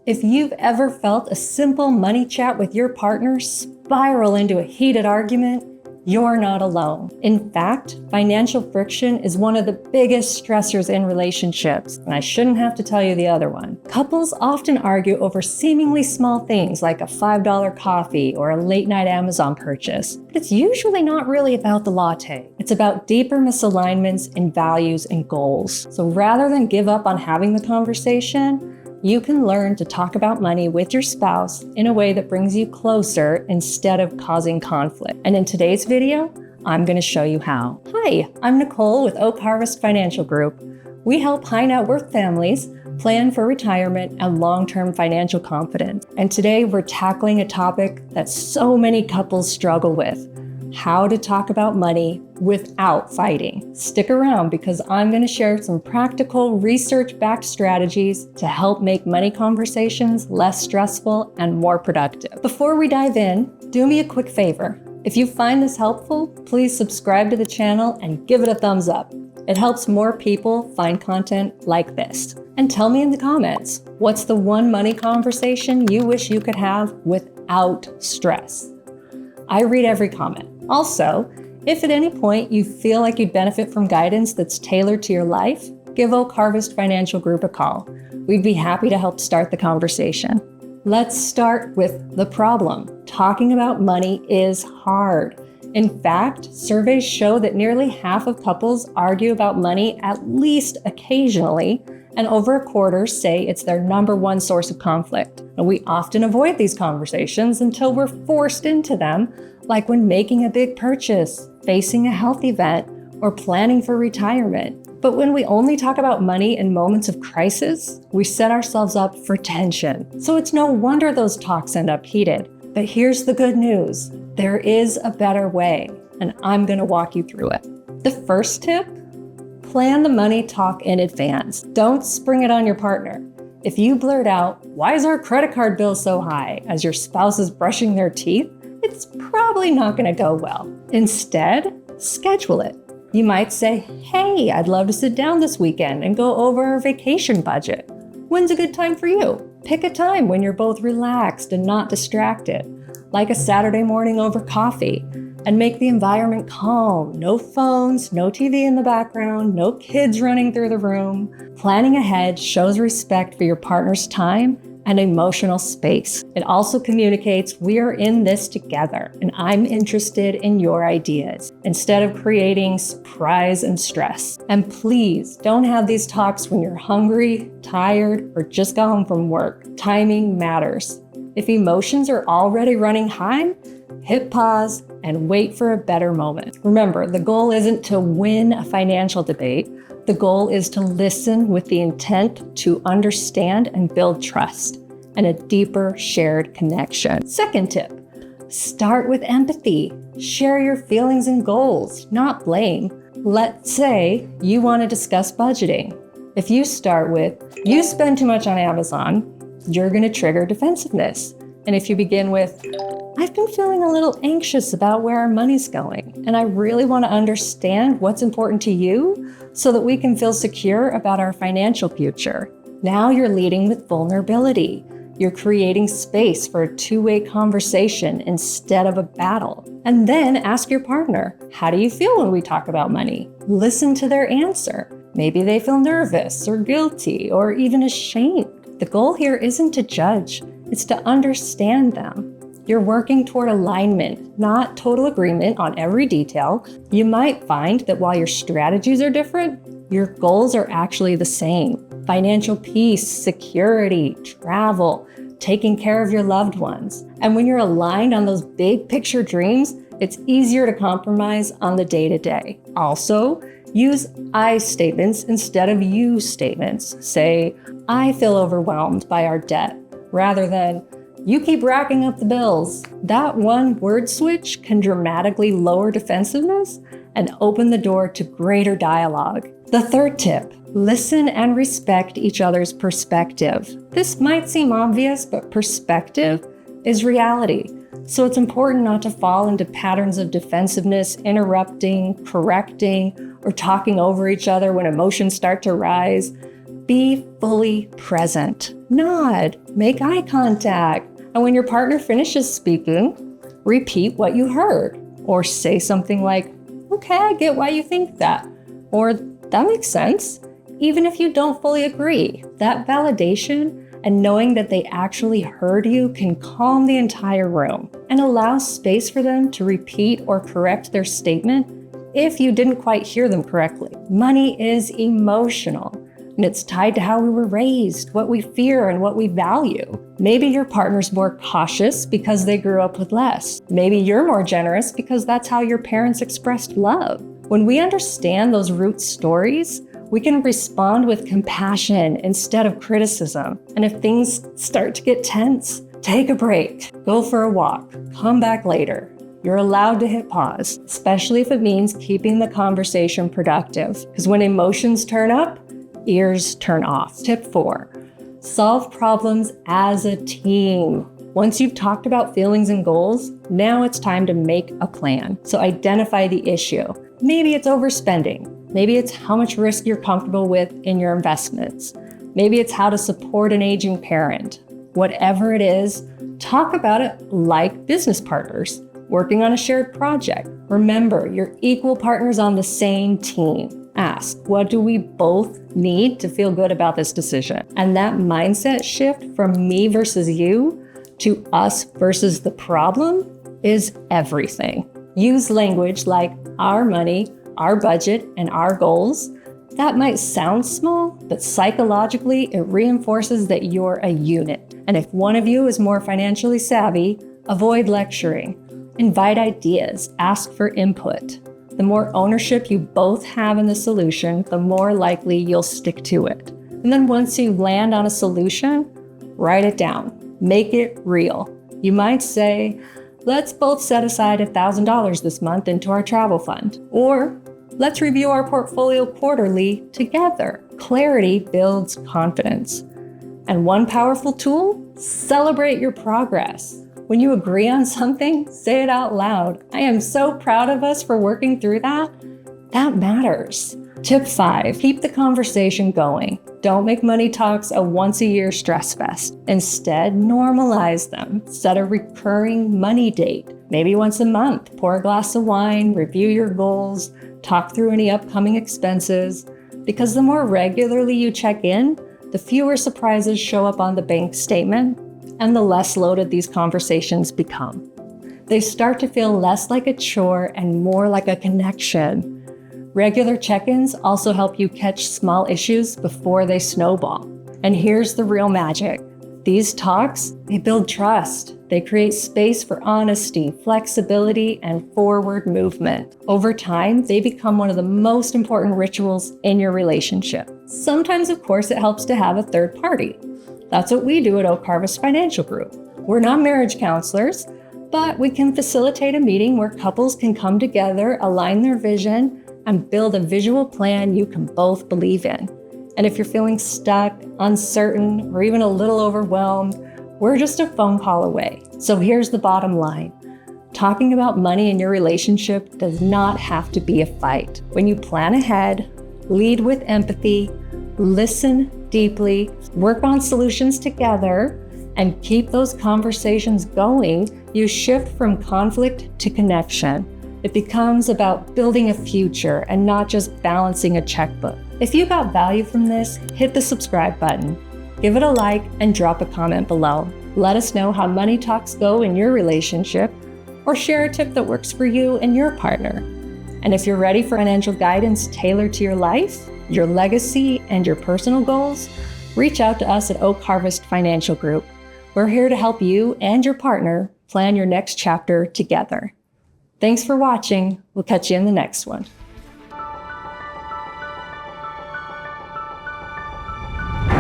If you've ever felt a simple money chat with your partner spiral into a heated argument, you're not alone. In fact, financial friction is one of the biggest stressors in relationships, and I shouldn't have to tell you the other one. Couples often argue over seemingly small things like a $5 coffee or a late-night Amazon purchase, but it's usually not really about the latte. It's about deeper misalignments in values and goals. So rather than give up on having the conversation, you can learn to talk about money with your spouse in a way that brings you closer instead of causing conflict. And in today's video, I'm going to show you how. Hi, I'm Nicole with Oak Harvest Financial Group. We help high net worth families plan for retirement and long-term financial confidence. And today we're tackling a topic that so many couples struggle with: how to talk about money without fighting. Stick around because I'm going to share some practical research-backed strategies to help make money conversations less stressful and more productive. Before we dive in, do me a quick favor. If you find this helpful, please subscribe to the channel and give it a thumbs up. It helps more people find content like this. And tell me in the comments, what's the one money conversation you wish you could have without stress? I read every comment. Also, if at any point you feel like you'd benefit from guidance that's tailored to your life, give Oak Harvest Financial Group a call. We'd be happy to help start the conversation. Let's start with the problem. Talking about money is hard. In fact, surveys show that nearly half of couples argue about money at least occasionally, and over a quarter say it's their number one source of conflict. And we often avoid these conversations until we're forced into them, like when making a big purchase, facing a health event, or planning for retirement. But when we only talk about money in moments of crisis, we set ourselves up for tension. So it's no wonder those talks end up heated. But here's the good news. There is a better way, and I'm going to walk you through it. The first tip: plan the money talk in advance. Don't spring it on your partner. If you blurt out, "Why is our credit card bill so high?" as your spouse is brushing their teeth, it's probably not going to go well. Instead, schedule it. You might say, "Hey, I'd love to sit down this weekend and go over our vacation budget. When's a good time for you?" Pick a time when you're both relaxed and not distracted, like a Saturday morning over coffee, and make the environment calm. No phones, no TV in the background, no kids running through the room. Planning ahead shows respect for your partner's time and emotional space. It also communicates, we are in this together and I'm interested in your ideas, instead of creating surprise and stress. And please don't have these talks when you're hungry, tired, or just got home from work. Timing matters. If emotions are already running high, hit pause and wait for a better moment. Remember, the goal isn't to win a financial debate. The goal is to listen with the intent to understand and build trust and a deeper shared connection. Second tip: start with empathy. Share your feelings and goals, not blame. Let's say you want to discuss budgeting. If you start with, "You spend too much on Amazon," you're going to trigger defensiveness. And if you begin with, "I've been feeling a little anxious about where our money's going, and I really want to understand what's important to you so that we can feel secure about our financial future." Now you're leading with vulnerability. You're creating space for a two-way conversation instead of a battle. And then ask your partner, "How do you feel when we talk about money?" Listen to their answer. Maybe they feel nervous or guilty or even ashamed. The goal here isn't to judge, it's to understand them. You're working toward alignment, not total agreement on every detail. You might find that while your strategies are different, your goals are actually the same. Financial peace, security, travel, taking care of your loved ones. And when you're aligned on those big picture dreams, it's easier to compromise on the day-to-day. Also, use I statements instead of you statements. Say, "I feel overwhelmed by our debt," rather than, "You keep racking up the bills." That one word switch can dramatically lower defensiveness and open the door to greater dialogue. The third tip: listen and respect each other's perspective. This might seem obvious, but perspective is reality. So it's important not to fall into patterns of defensiveness, interrupting, correcting, or talking over each other when emotions start to rise. Be fully present. Nod, make eye contact. And when your partner finishes speaking, repeat what you heard. Or say something like, okay, I get why you think that. Or that makes sense. Even if you don't fully agree, that validation and knowing that they actually heard you can calm the entire room and allow space for them to repeat or correct their statement if you didn't quite hear them correctly. Money is emotional, and it's tied to how we were raised, what we fear, and what we value. Maybe your partner's more cautious because they grew up with less. Maybe you're more generous because that's how your parents expressed love. When we understand those root stories, we can respond with compassion instead of criticism. And if things start to get tense, take a break, go for a walk, come back later. You're allowed to hit pause, especially if it means keeping the conversation productive. Because when emotions turn up, ears turn off. Tip 4, solve problems as a team. Once you've talked about feelings and goals, now it's time to make a plan. So identify the issue. Maybe it's overspending. Maybe it's how much risk you're comfortable with in your investments. Maybe it's how to support an aging parent. Whatever it is, talk about it like business partners working on a shared project. Remember, you're equal partners on the same team. Ask, what do we both need to feel good about this decision? And that mindset shift from me versus you to us versus the problem is everything. Use language like our money, our budget, and our goals. That might sound small, but psychologically, it reinforces that you're a unit. And if one of you is more financially savvy, avoid lecturing. Invite ideas, ask for input. The more ownership you both have in the solution, the more likely you'll stick to it. And then once you land on a solution, write it down, make it real. You might say, let's both set aside $1,000 this month into our travel fund. Or let's review our portfolio quarterly together. Clarity builds confidence. And one powerful tool, celebrate your progress. When you agree on something, say it out loud. I am so proud of us for working through that. That matters. Tip 5, keep the conversation going. Don't make money talks a once-a-year stress fest. Instead, normalize them. Set a recurring money date. Maybe once a month, pour a glass of wine, review your goals, talk through any upcoming expenses. Because the more regularly you check in, the fewer surprises show up on the bank statement, and the less loaded these conversations become. They start to feel less like a chore and more like a connection. Regular check-ins also help you catch small issues before they snowball. And here's the real magic. These talks, they build trust. They create space for honesty, flexibility, and forward movement. Over time, they become one of the most important rituals in your relationship. Sometimes, of course, it helps to have a third party. That's what we do at Oak Harvest Financial Group. We're not marriage counselors, but we can facilitate a meeting where couples can come together, align their vision, and build a visual plan you can both believe in. And if you're feeling stuck, uncertain, or even a little overwhelmed, we're just a phone call away. So here's the bottom line. Talking about money in your relationship does not have to be a fight. When you plan ahead, lead with empathy, listen deeply, work on solutions together, and keep those conversations going, you shift from conflict to connection. It becomes about building a future and not just balancing a checkbook. If you got value from this, hit the subscribe button, give it a like, and drop a comment below. Let us know how money talks go in your relationship, or share a tip that works for you and your partner. And if you're ready for financial guidance tailored to your life, your legacy, and your personal goals, reach out to us at Oak Harvest Financial Group. We're here to help you and your partner plan your next chapter together. Thanks for watching. We'll catch you in the next one.